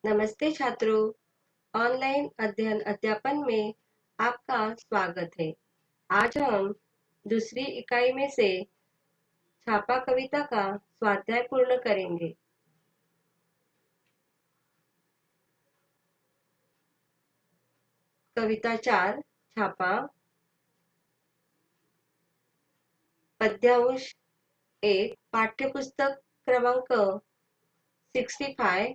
नमस्ते छात्रों, ऑनलाइन अध्ययन अध्यापन में आपका स्वागत है। आज हम दूसरी इकाई में से छापा कविता का स्वाध्याय पूर्ण करेंगे। कविता 4 छापा पद्यांश 1 पाठ्यपुस्तक क्रमांक 65।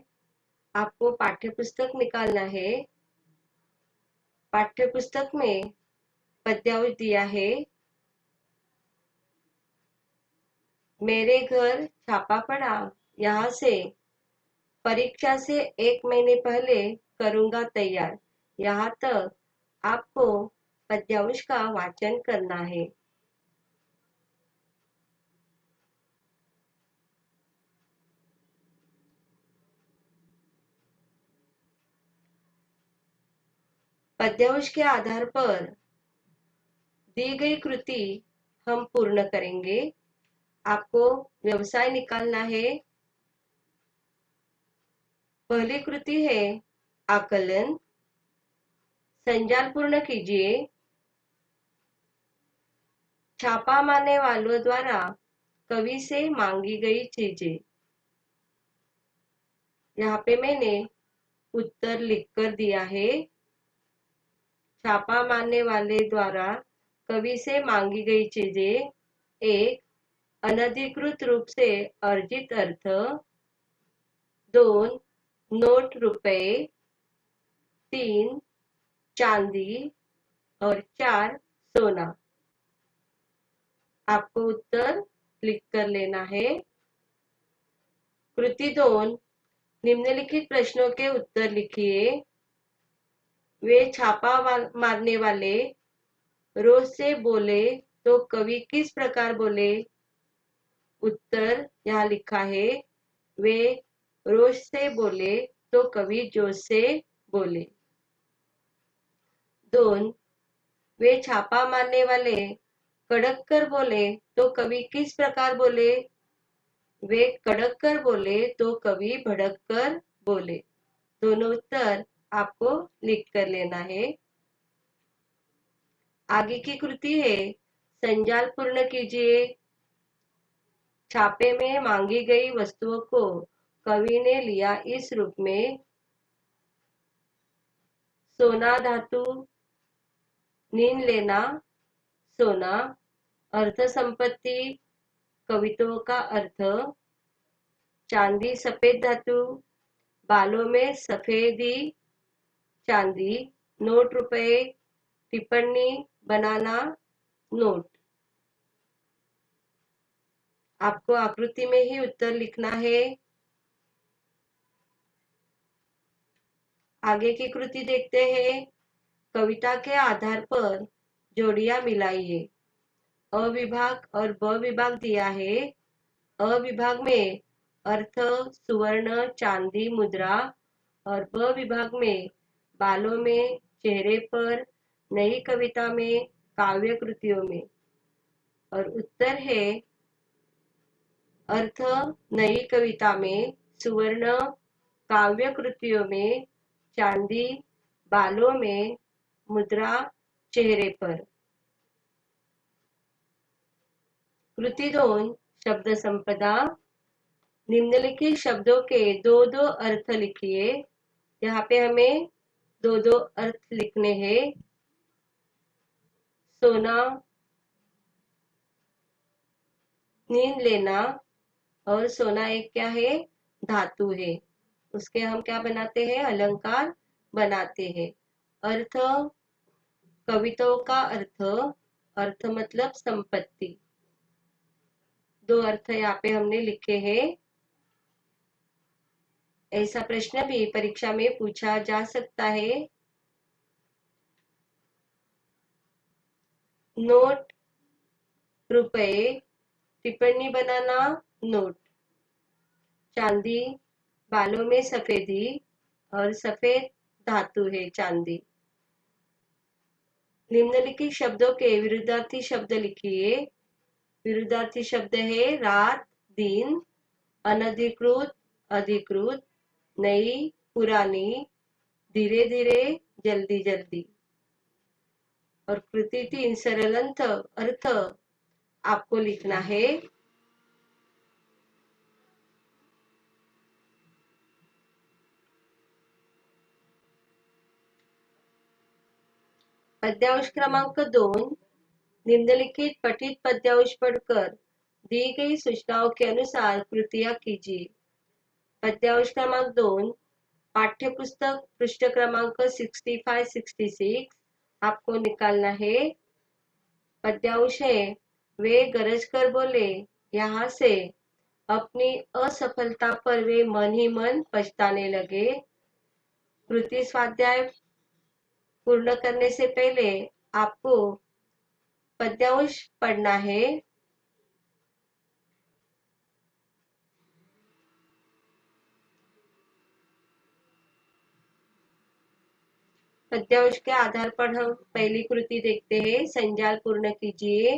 आपको पाठ्यपुस्तक निकालना है। पाठ्यपुस्तक में पद्यांश दिया है। मेरे घर छापा पड़ा, यहाँ से परीक्षा से 1 महीने पहले करूंगा तैयार। यहाँ तक आपको पद्यांश का वाचन करना है। पद्यांश के आधार पर दी गई कृति हम पूर्ण करेंगे। आपको व्यवसाय निकालना है। पहली कृति है आकलन। संजाल पूर्ण कीजिए। छापा मारने वालों द्वारा कवि से मांगी गई चीजें। यहाँ पे मैंने उत्तर लिखकर दिया है। छापा मारने वाले द्वारा कवि से मांगी गई चीजें। 1 अनधिकृत रूप से अर्जित अर्थ। 2 नोट रुपए। 3 चांदी और 4 सोना। आपको उत्तर लिख कर लेना है। कृति 2 निम्नलिखित प्रश्नों के उत्तर लिखिए। वे छापा मारने वाले रोज से बोले तो कवि किस प्रकार बोले? उत्तर यहाँ लिखा है। वे रोज से बोले तो कवि जोश से बोले। 2 वे छापा मारने वाले कड़क कर बोले तो कवि किस प्रकार बोले? वे कड़क कर बोले तो कवि भड़क कर बोले। दोनों उत्तर आपको लिख कर लेना है। आगे की कृति है संजाल पूर्ण कीजिए। छापे में मांगी गई वस्तुओं को कवि ने लिया इस रूप में। सोना धातु, नींद लेना, सोना, अर्थ संपत्ति, कवित्व का अर्थ, चांदी सफेद धातु, बालों में सफेदी, चांदी, नोट रुपए, टिप्पणी बनाना, नोट। आपको आकृति में ही उत्तर लिखना है। आगे की कृति देखते हैं। कविता के आधार पर जोड़ियां मिलाइए। अ विभाग और ब विभाग दिया है। अ विभाग में अर्थ सुवर्ण चांदी मुद्रा और ब विभाग में बालों में चेहरे पर नई कविता में काव्य कृतियों में। और उत्तर है अर्थ नई कविता में, सुवर्ण काव्य कृतियों में, चांदी बालों में, मुद्रा चेहरे पर। कृति 2 शब्द संपदा। निम्नलिखित शब्दों के दो दो अर्थ लिखिए। यहाँ पे हमें दो दो अर्थ लिखने हैं। सोना, नींद लेना, और सोना एक क्या है? धातु है। उसके हम क्या बनाते हैं? अलंकार बनाते हैं। अर्थ कविताओं का अर्थ, अर्थ मतलब संपत्ति। दो अर्थ यहाँ पे हमने लिखे हैं। ऐसा प्रश्न भी परीक्षा में पूछा जा सकता है। नोट रुपए, टिप्पणी बनाना, नोट। चांदी, बालों में सफेदी, और सफेद धातु है चांदी। निम्नलिखित शब्दों के विरुद्धार्थी शब्द लिखिए। विरुद्धार्थी शब्द है रात दिन, अनधिकृत अधिकृत, नई पुरानी, धीरे धीरे, जल्दी जल्दी। और कृति 3 सरल अर्थ आपको लिखना है। पद्यांश क्रमांक 2, निम्नलिखित पठित पद्यांश पढ़कर दी गई सूचनाओं के अनुसार कृतियां कीजिए। पद्यांश क्रमांक 2, पाठ्यपुस्तक पृष्ठ क्रमांक 65-66 आपको निकालना है। पद्यांश है, वे गरज कर बोले, यहाँ से अपनी असफलता पर वे मन ही मन पछताने लगे। कृति स्वाध्याय पूर्ण करने से पहले आपको पद्यांश पढ़ना है। पद्यांश के आधार पर हम पहली कृति देखते हैं। संजाल पूर्ण कीजिए।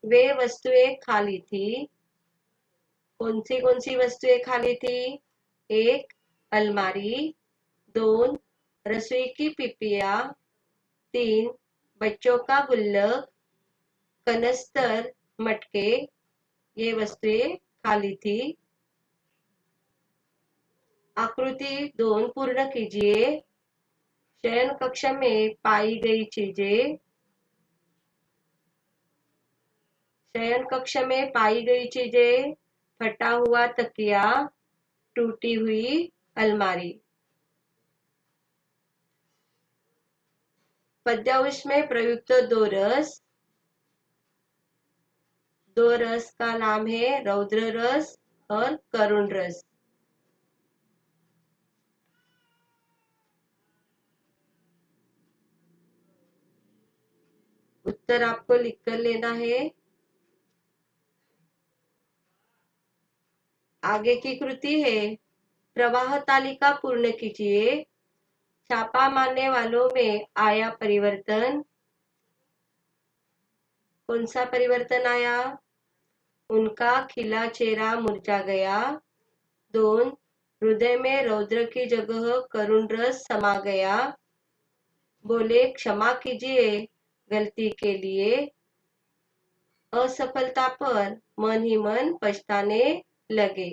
वे वस्तुएं खाली थी। कौन सी वस्तुएं खाली थी? 1 अलमारी, 2 रसोई की पिपिया, 3 बच्चों का गुल्लक, कनस्तर, मटके, ये वस्तुएं खाली थी। आकृति 2 पूर्ण कीजिए। शयन कक्ष में पाई गई चीजें। शयन कक्ष में पाई गई चीजें, फटा हुआ तकिया, टूटी हुई अलमारी। पद्यांश में प्रयुक्त 2 रस। 2 रस का नाम है रौद्र रस और करुण रस। उत्तर आपको लिखकर लेना है। आगे की कृति है, प्रवाह तालिका पूर्ण कीजिए। छापा मारने वालों में आया परिवर्तन। कौन सा परिवर्तन आया? उनका खिला चेहरा मुरझा गया। 2 हृदय में रौद्र की जगह करुण रस समा गया। बोले, क्षमा कीजिए गलती के लिए। असफलता पर मन ही मन पछताने लगे।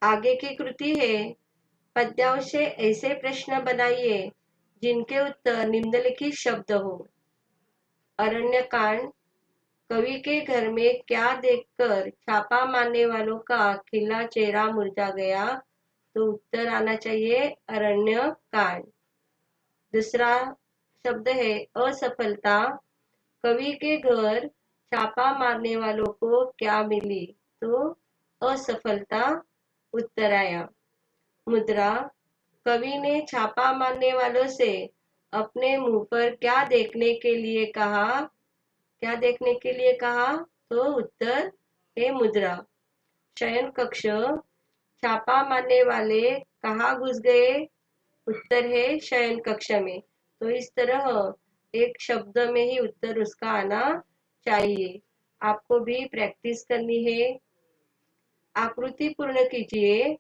आगे की कृति है, पद्यांश से ऐसे प्रश्न बनाइए जिनके उत्तर निम्नलिखित शब्द हो। अरण्यकांड, कवि के घर में क्या देखकर छापा मारने वालों का खिला चेहरा मुरझा गया? तो उत्तर आना चाहिए अरण्य कांड। दूसरा शब्द है असफलता, कवि के घर छापा मारने वालों को क्या मिली? तो असफलता उत्तर आया। मुद्रा, कवि ने छापा मारने वालों से अपने मुंह पर क्या देखने के लिए कहा? क्या देखने के लिए कहा? तो उत्तर है मुद्रा। शयन कक्ष, छापा मारने वाले कहाँ घुस गए? उत्तर है शयन कक्ष में। तो इस तरह एक शब्द में ही उत्तर उसका आना चाहिए। आपको भी प्रैक्टिस करनी है। आकृति पूर्ण कीजिए।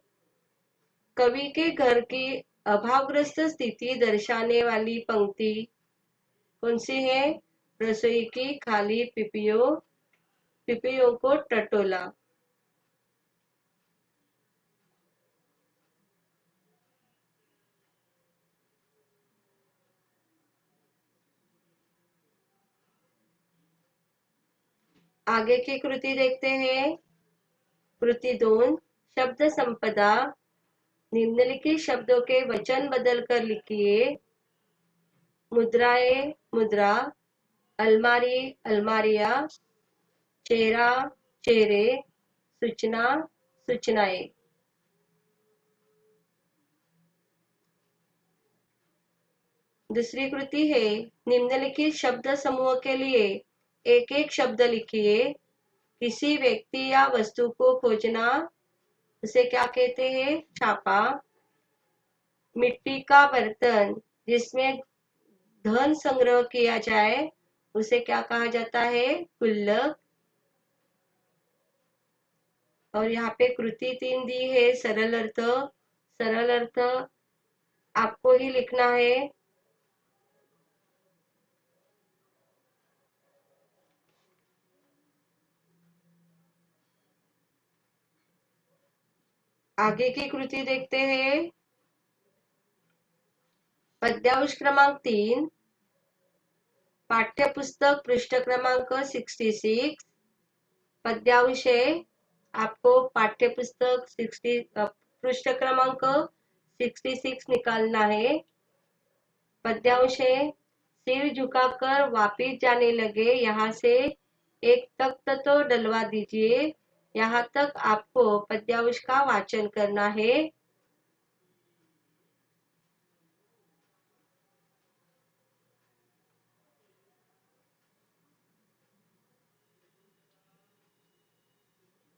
कवि के घर की अभावग्रस्त स्थिति दर्शाने वाली पंक्ति कौन सी है? रसोई की खाली पिपियों को टटोला। आगे की कृति देखते हैं। कृति 2 शब्द संपदा, निम्नलिखित शब्दों के वचन बदलकर लिखिए। मुद्राएं, मुद्रा, अलमारी, अलमारियां, चेहरा, चेहरे, सूचना, सूचनाएं। दूसरी कृति है, निम्नलिखित शब्द समूह के लिए एक एक शब्द लिखिए। किसी व्यक्ति या वस्तु को खोजना, उसे क्या कहते हैं? छापा। मिट्टी का बर्तन जिसमें धन संग्रह किया जाए उसे क्या कहा जाता है? गुल्लक। और यहाँ पे कृति 3 दी है, सरल अर्थ। सरल अर्थ आपको ही लिखना है। आगे की कृति देखते हैं। पद्यांश क्रमांक 3, पाठ्यपुस्तक पृष्ठ क्रमांक 66। पद्यांश है, आपको पाठ्यपुस्तक 60 पृष्ठ क्रमांक 66 निकालना है। पद्यांश है, सिर झुकाकर वापिस जाने लगे, यहाँ से एक तख्त तो डलवा दीजिए। यहाँ तक आपको पद्यांश का वाचन करना है।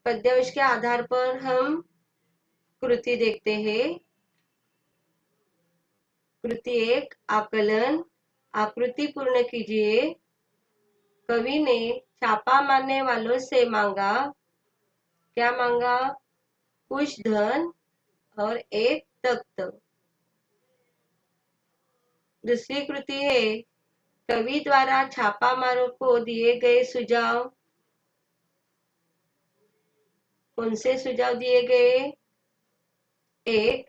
पद्यांश के आधार पर हम कृति देखते हैं। कृति 1, आकलन। आकृति पूर्ण कीजिए। कवि ने छापा मारने वालों से मांगा, क्या मांगा? कुछ धन और एक तख्त। दूसरी कृति है, कवि द्वारा छापा मारों को दिए गए सुझाव। कौन से सुझाव दिए गए? 1,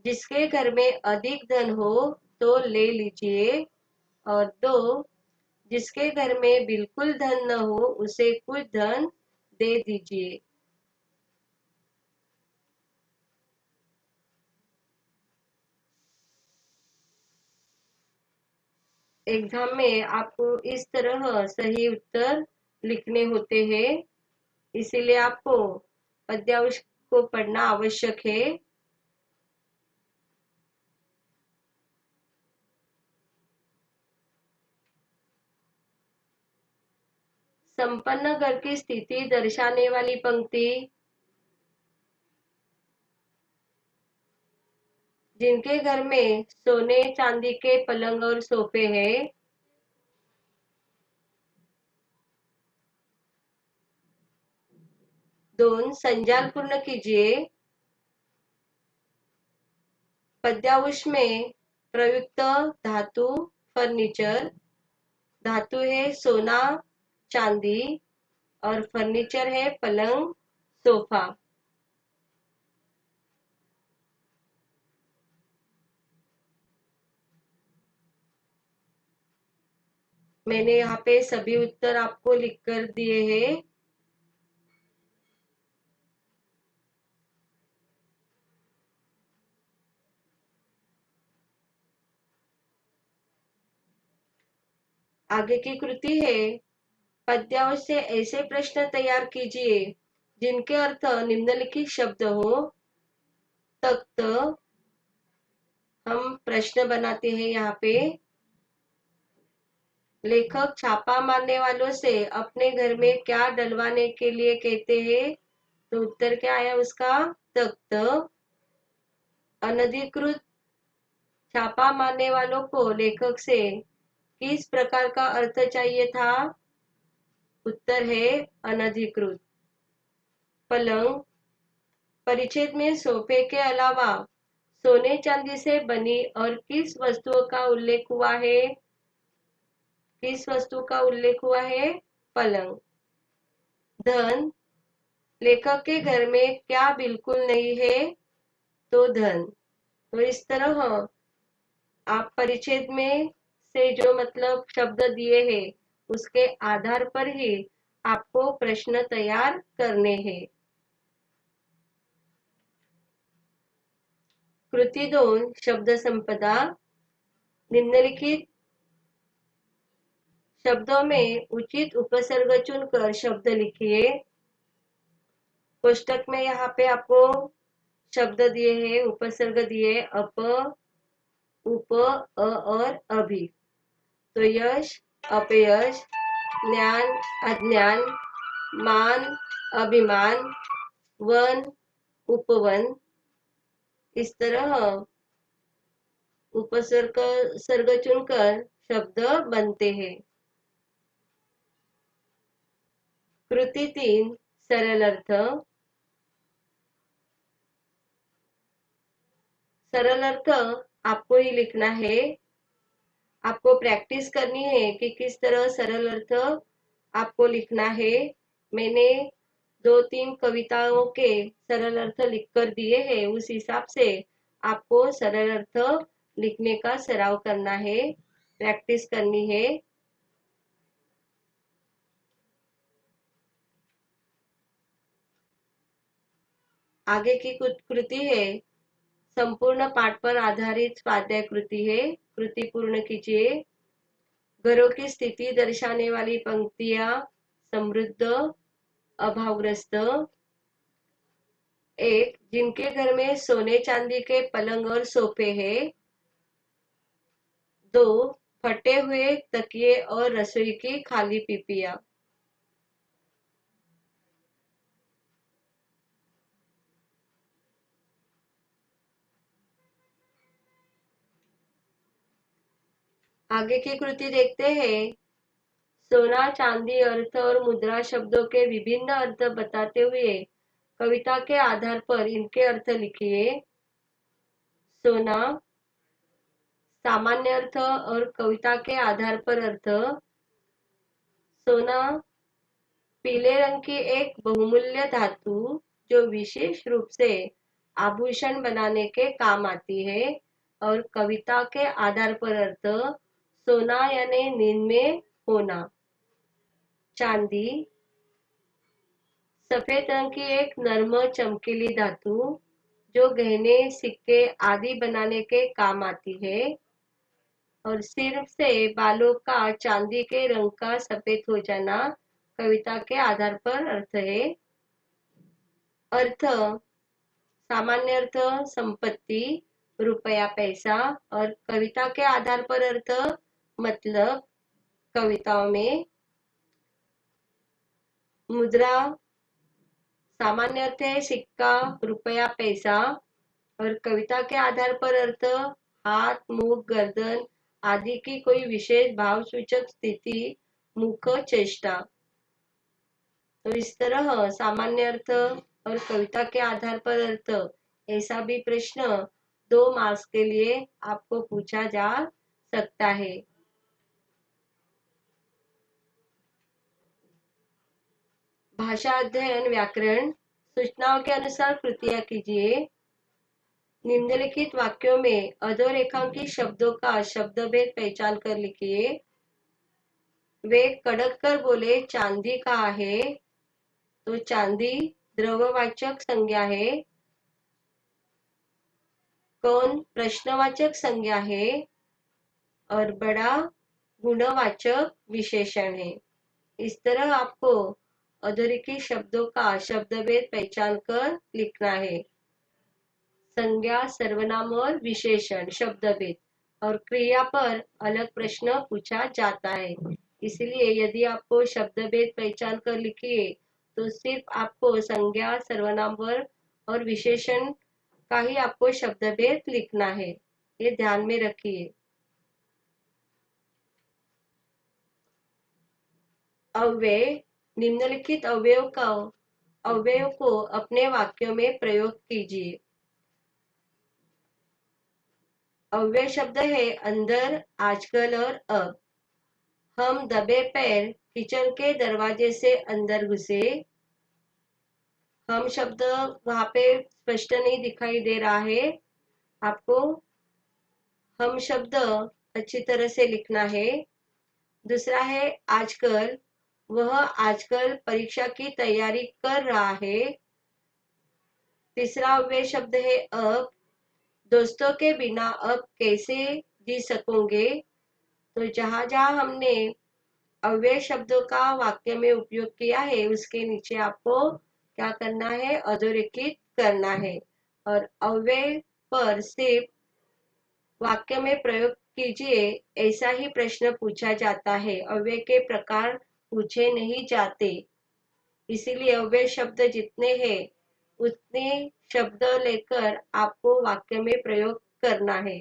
जिसके घर में अधिक धन हो तो ले लीजिए। और 2, जिसके घर में बिल्कुल धन न हो उसे कुछ धन दे दीजिए। एग्जाम में आपको इस तरह सही उत्तर लिखने होते हैं, इसीलिए आपको पद्यांश को पढ़ना आवश्यक है। संपन्न घर की स्थिति दर्शाने वाली पंक्ति। जिनके घर में सोने चांदी के पलंग और सोफे हैं। दोन, संजाल पूर्ण कीजिए। पद्यांश में प्रयुक्त धातु फर्नीचर। धातु है सोना चांदी और फर्नीचर है पलंग सोफा। मैंने यहाँ पे सभी उत्तर आपको लिख कर दिए हैं। आगे की कृति है, पद्यांश से ऐसे प्रश्न तैयार कीजिए जिनके अर्थ निम्नलिखित शब्द हो। तख्त, हम प्रश्न बनाते हैं यहाँ पे। लेखक छापा मारने वालों से अपने घर में क्या डलवाने के लिए कहते हैं? तो उत्तर क्या आया उसका? तख्त। अनधिकृत छापा मारने वालों को लेखक से किस प्रकार का अर्थ चाहिए था? उत्तर है अनधिकृत। पलंग, परिच्छेद में सोफे के अलावा सोने चांदी से बनी और किस वस्तुओं का उल्लेख हुआ है? किस वस्तु का उल्लेख हुआ है? पलंग। धन, लेखक के घर में क्या बिल्कुल नहीं है? तो धन। तो इस तरह आप परिच्छेद में से जो मतलब शब्द दिए हैं उसके आधार पर ही आपको प्रश्न तैयार करने हैं। कृति 2, शब्द संपदा। निम्नलिखित शब्दों में उचित उपसर्ग चुनकर शब्द लिखिए। कोष्टक में यहाँ पे आपको शब्द दिए हैं, उपसर्ग दिए, अप, उप, और अभि। तो यश, अपयश, ज्ञान, अज्ञान, मान, अभिमान, वन, उपवन। इस तरह उपसर्ग सर्ग चुनकर शब्द बनते हैं। कृति 3 सरल अर्थ। सरल अर्थ आपको ही लिखना है। आपको प्रैक्टिस करनी है कि किस तरह सरल अर्थ आपको लिखना है। मैंने 2-3 कविताओं के सरल अर्थ लिखकर दिए हैं, उस हिसाब से आपको सरल अर्थ लिखने का सराव करना है, प्रैक्टिस करनी है। आगे की कृति है संपूर्ण पाठ पर आधारित स्वाध्याय कृति है। कृति पूर्ण कीजिए। घरों की स्थिति दर्शाने वाली पंक्तियां समृद्ध, अभावग्रस्त। 1. जिनके घर में सोने चांदी के पलंग और सोफे हैं। 2. फटे हुए तकिए और रसोई की खाली पीपियां। आगे की कृति देखते हैं। सोना चांदी अर्थ और मुद्रा शब्दों के विभिन्न अर्थ बताते हुए कविता के आधार पर इनके अर्थ लिखिए। सोना सामान्य अर्थ और कविता के आधार पर अर्थ। सोना पीले रंग की एक बहुमूल्य धातु जो विशेष रूप से आभूषण बनाने के काम आती है। और कविता के आधार पर अर्थ सोना यानी नींद में होना। चांदी सफेद रंग की एक नर्म चमकीली धातु जो गहने सिक्के आदि बनाने के काम आती है। और सिर से बालों का चांदी के रंग का सफेद हो जाना कविता के आधार पर अर्थ है। अर्थ सामान्य अर्थ संपत्ति, रुपया पैसा। और कविता के आधार पर अर्थ मतलब कविताओं में मुद्रा सामान्य अर्थ है सिक्का, रुपया पैसा। और कविता के आधार पर अर्थ हाथ, मुख, गर्दन आदि की कोई विशेष भाव सूचक स्थिति, मुख, चेष्टा। तो इस तरह सामान्य अर्थ और कविता के आधार पर अर्थ ऐसा भी प्रश्न 2 मार्क्स के लिए आपको पूछा जा सकता है। भाषा अध्ययन व्याकरण सूचनाओं के अनुसार कृतियां कीजिए। निम्नलिखित वाक्यों में अधोरेखांकित शब्दों का शब्दभेद पहचान कर लिखिए। वे कड़क कर बोले चांदी कहाँ है। तो चांदी द्रव्यवाचक संज्ञा है। कौन प्रश्नवाचक संज्ञा है। और बड़ा गुणवाचक विशेषण है। इस तरह आपको अधोरेखित शब्दों का शब्दभेद पहचान कर लिखना है। संज्ञा, सर्वनाम और विशेषण शब्दभेद और क्रिया पर अलग प्रश्न पूछा जाता है। इसलिए यदि आपको शब्दभेद पहचान कर लिखिए तो सिर्फ आपको संज्ञा, सर्वनाम वर्ग और विशेषण का ही आपको शब्दभेद लिखना है, ये ध्यान में रखिए। अव्यय निम्नलिखित अव्ययों को अपने वाक्यों में प्रयोग कीजिए। अव्यय शब्द है अंदर, आजकल और अब। हम दबे पैर किचन के दरवाजे से अंदर घुसे। हम शब्द वहां पे स्पष्ट नहीं दिखाई दे रहा है आपको। हम शब्द अच्छी तरह से लिखना है। दूसरा है आजकल, वह आजकल परीक्षा की तैयारी कर रहा है। तीसरा अव्यय शब्द है अब, दोस्तों के बिना अब कैसे जी सकोगे। तो जहां जहां हमने अव्यय शब्दों का वाक्य में उपयोग किया है उसके नीचे आपको क्या करना है, अधोरेखित करना है। और अव्यय पर सिर्फ वाक्य में प्रयोग कीजिए ऐसा ही प्रश्न पूछा जाता है, अव्यय के प्रकार पूछे नहीं जाते। इसीलिए अव्यय शब्द जितने हैं उतने शब्द लेकर आपको वाक्य में प्रयोग करना है।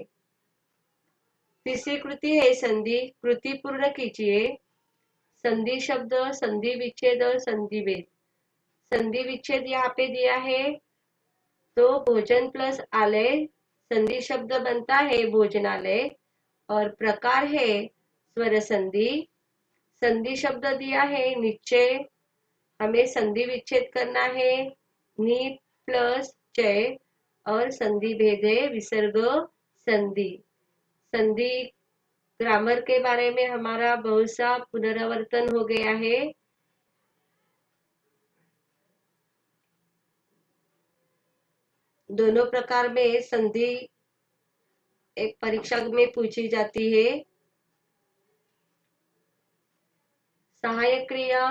तीसरी कृति है संधि। कृति पूर्ण कीजिए। संधि शब्द, संधि विच्छेद और संधि भेद। संधि विच्छेद यहाँ पे दिया है, तो भोजन प्लस आलय, संधि शब्द बनता है भोजनालय। और प्रकार है स्वर संधि। संधि शब्द दिया है निश्चय, हमें संधि विच्छेद करना है नि प्लस चय। और संधि भेद है विसर्ग संधि। संधि ग्रामर के बारे में हमारा बहुत सा पुनरावर्तन हो गया है। दोनों प्रकार में संधि एक परीक्षा में पूछी जाती है। सहायक क्रिया।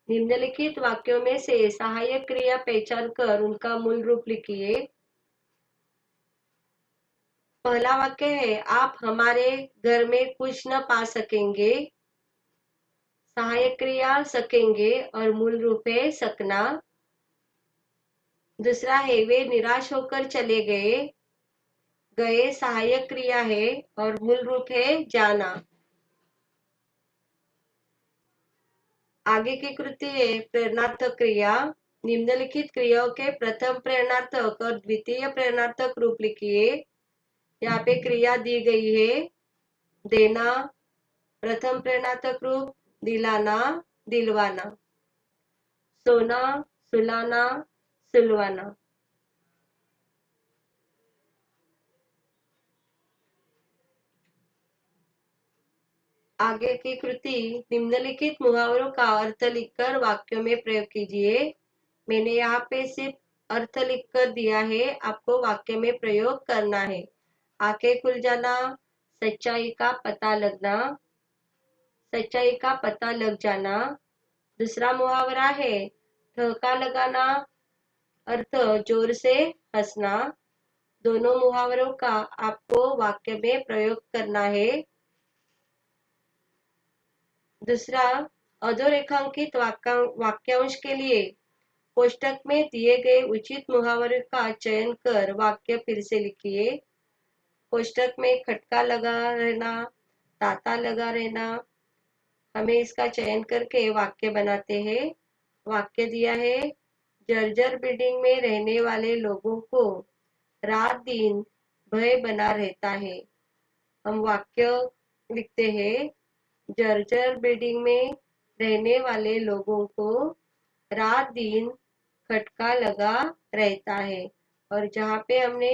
निम्नलिखित वाक्यों में से सहायक क्रिया पहचान कर उनका मूल रूप लिखिए। पहला वाक्य है, आप हमारे घर में कुछ न पा सकेंगे। सहायक क्रिया सकेंगे और मूल रूप है सकना। दूसरा है, वे निराश होकर चले गए। गए सहायक क्रिया है और मूल रूप है जाना। आगे की कृति है प्रेरणार्थक क्रिया। निम्नलिखित क्रियाओं के प्रथम प्रेरणार्थक और द्वितीय प्रेरणार्थक रूप लिखिए। यहाँ पे क्रिया दी गई है। देना प्रथम प्रेरणार्थक रूप, दिलाना दिलवाना, सोना सुलाना सुलवाना। आगे की कृति, निम्नलिखित मुहावरों का अर्थ लिखकर वाक्यों में प्रयोग कीजिए। मैंने यहाँ पे सिर्फ अर्थ लिखकर दिया है, आपको वाक्य में प्रयोग करना है। आंखें खुल जाना, सच्चाई का पता लगना, सच्चाई का पता लग जाना। दूसरा मुहावरा है ठहका लगाना, अर्थ जोर से हंसना। दोनों मुहावरों का आपको वाक्य में प्रयोग करना है। दूसरा, अधोरेखांकित वाक्यांश के लिए कोष्टक में दिए गए उचित मुहावरे का चयन कर वाक्य फिर से लिखिए। कोष्टक में खटका लगा रहना, ताता लगा रहना, हमें इसका चयन करके वाक्य बनाते हैं। वाक्य दिया है, जर्जर बिल्डिंग में रहने वाले लोगों को रात दिन भय बना रहता है। हम वाक्य लिखते हैं, जर्जर बिल्डिंग में रहने वाले लोगों को रात दिन खटका लगा रहता है। और जहाँ पे हमने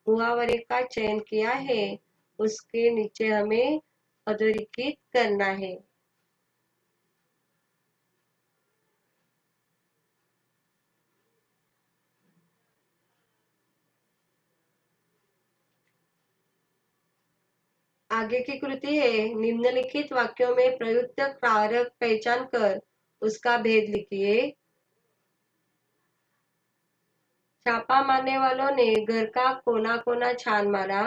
मुहावरे का चयन किया है उसके नीचे हमें अधोरेखित करना है। आगे की कृति है, निम्नलिखित वाक्यों में प्रयुक्त कारक पहचान कर उसका भेद लिखिए। छापा मारने वालों ने घर का कोना कोना छान मारा।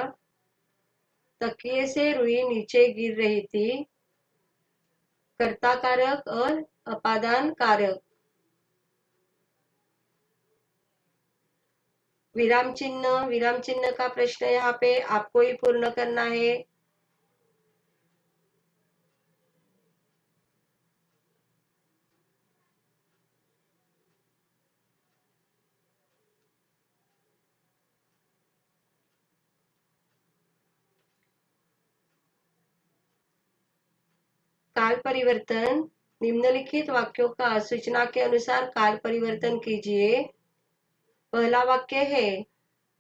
तकिए से रुई नीचे गिर रही थी। कर्ता कारक और अपादान कारक। विराम चिन्ह का प्रश्न यहाँ पे आपको ही पूर्ण करना है। काल परिवर्तन। निम्नलिखित वाक्यों का सूचना के अनुसार काल परिवर्तन कीजिए। पहला वाक्य है,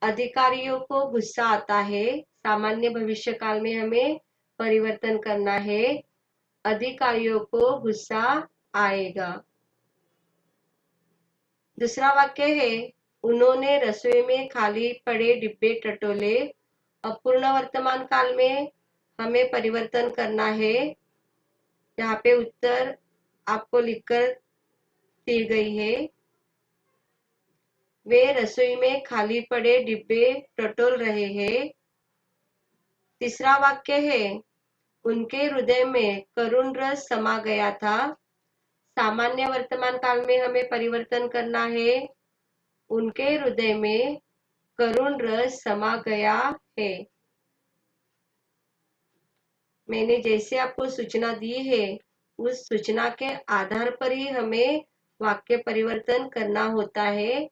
अधिकारियों को गुस्सा आता है। सामान्य भविष्य काल में हमें परिवर्तन करना है, अधिकारियों को गुस्सा आएगा। दूसरा वाक्य है, उन्होंने रसोई में खाली पड़े डिब्बे टटोले। अपूर्ण वर्तमान काल में हमें परिवर्तन करना है। यहाँ पे उत्तर आपको लिखकर दी गई है। वे रसोई में खाली पड़े डिब्बे टटोल रहे हैं। तीसरा वाक्य है, उनके हृदय में करुण रस समा गया था। सामान्य वर्तमान काल में हमें परिवर्तन करना है, उनके हृदय में करुण रस समा गया है। मैंने जैसे आपको सूचना दी है उस सूचना के आधार पर ही हमें वाक्य परिवर्तन करना होता है।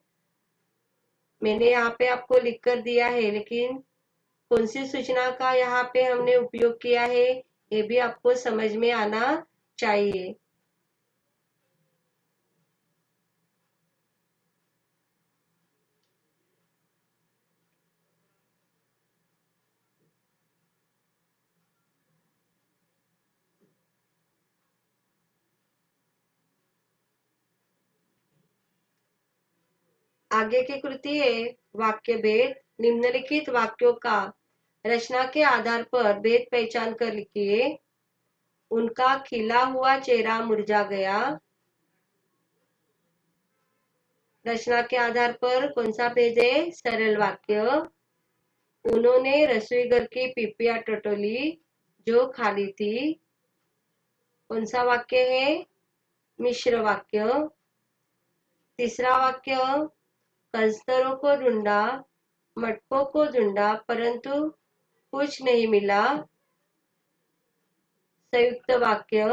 मैंने यहाँ पे आपको लिख कर दिया है, लेकिन कौन सी सूचना का यहाँ पे हमने उपयोग किया है ये भी आपको समझ में आना चाहिए। आगे की कृति है वाक्य भेद। निम्नलिखित वाक्यों का रचना के आधार पर भेद पहचान कर लिखिए। उनका खिला हुआ चेहरा मुरझा गया। रचना के आधार पर कौन सा भेद है? सरल वाक्य। उन्होंने रसोई घर की पीपिया टटोली जो खाली थी। कौन सा वाक्य है? मिश्र वाक्य। तीसरा वाक्य, कंस्तरों को ढूंढा, मटकों को ढूंढा परंतु कुछ नहीं मिला। संयुक्त वाक्य।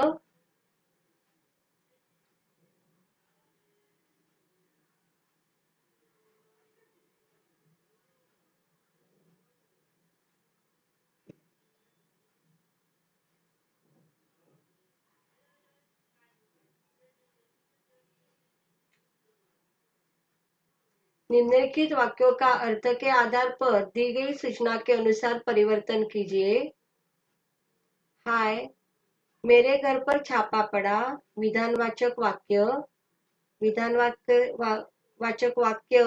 निम्नलिखित वाक्यों का अर्थ के आधार पर दी गई सूचना के अनुसार परिवर्तन कीजिए। हाय, मेरे घर पर छापा पड़ा। विधानवाचक वाक्य। वाचक वाक्य,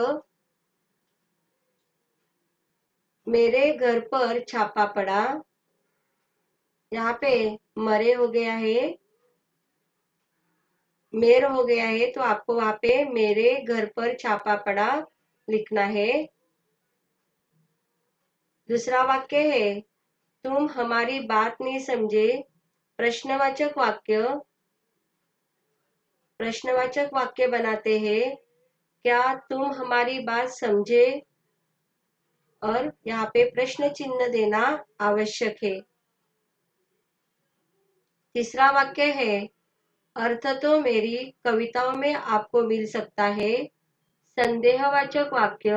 मेरे घर पर छापा पड़ा। यहाँ पे मरे हो गया है, मेर हो गया है, तो आपको वहां पे मेरे घर पर छापा पड़ा लिखना है। दूसरा वाक्य है, तुम हमारी बात नहीं समझे। प्रश्नवाचक वाक्य। प्रश्नवाचक वाक्य बनाते हैं, क्या तुम हमारी बात समझे, और यहाँ पे प्रश्न चिन्ह देना आवश्यक है। तीसरा वाक्य है, अर्थ तो मेरी कविताओं में आपको मिल सकता है। संदेहवाचक वाक्य।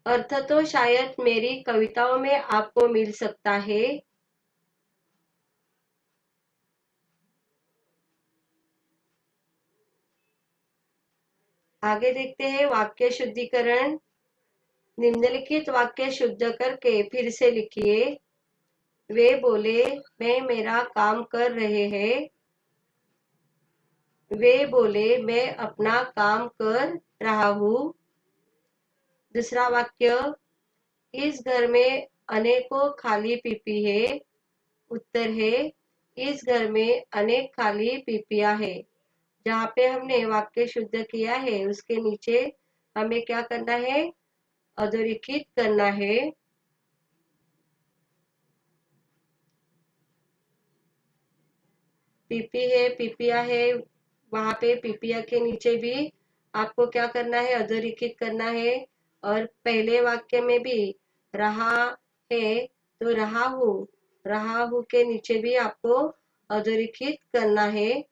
अर्थ तो शायद मेरी कविताओं में आपको मिल सकता है। आगे देखते हैं वाक्य शुद्धिकरण। निम्नलिखित वाक्य शुद्ध करके फिर से लिखिए। वे बोले, मैं मेरा काम कर रहे हैं। वे बोले, मैं अपना काम कर रहा हूँ। दूसरा वाक्य, इस घर में अनेकों खाली पीपी है। उत्तर है, इस घर में अनेक खाली पीपियां है। जहाँ पे हमने वाक्य शुद्ध किया है उसके नीचे हमें क्या करना है? अधोरेखित करना है। पीपी है, पीपिया है, वहां पे पीपिया के नीचे भी आपको क्या करना है? अधोरेखित करना है। और पहले वाक्य में भी रहा है, तो रहा हूँ के नीचे भी आपको अधोरेखित करना है।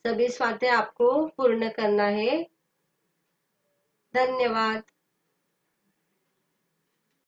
सभी स्वाध्याय आपको पूर्ण करना है। धन्यवाद।